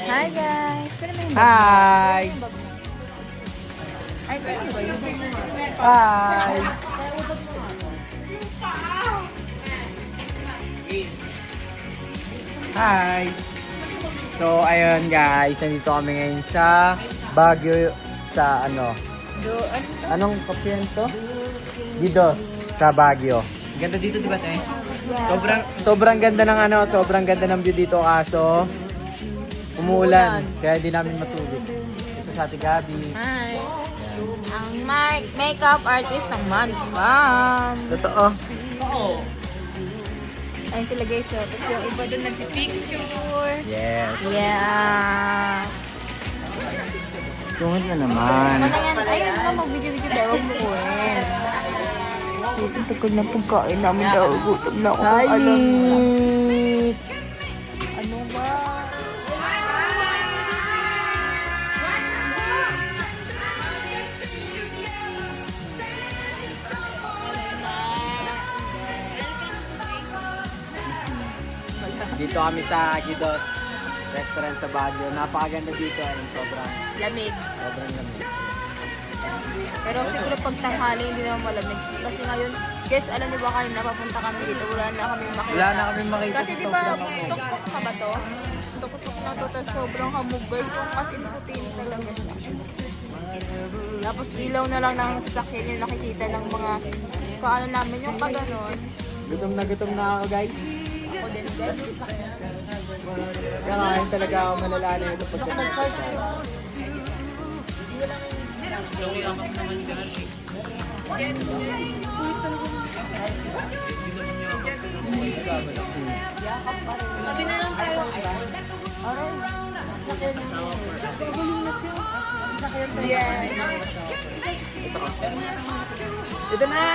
Hi guys! Hi! Ay, pwede ba yun? Hi! Hi! So, ayun guys, nandito kami ngayon sa Baguio, sa ano? Anong kapiyan to? Gidos, sa Baguio. Ganda dito, di ba, te? Sobrang ganda ng ano, sobrang ganda ng view dito kaso umuulan, kaya di namin masugod. Ito sa Ate Gabi. Hi! Ang makeup artist ng Man's Mom. Totoo. Ayun sila guys, so. Tapos yung iba doon nagpipicture. Yes. Yeah! Sungit na naman. Ayun na, mag-video-video daw. Huwag mo ko eh. Kasi ang tagal ng pagkain namin daw. Gutom na ako. Alam mo. Ano ba? Dito kami sa Gidos restaurant sa Baguio. Napakaganda dito. Sobrang Lamig. lamig. Pero siguro pag tanghali hindi naman malamig. Kasi ngayon, guys, alam niyo ba kayo napapunta kami dito, wala na kami makita. Wala na kami makita. Kasi di ba, tuktok ka ba to? Tuktok na to, tapos sobrang hamog guys. Yung as in putin talaga siya. Tapos ilaw na lang ng sasakyan yung nakikita ng mga paano namin yung kaganon. Gutom na ako guys. Ako din guys. Kakain talaga ako malala na ito pagkakas. Sabi na lang tayo. Yeah. Ito na!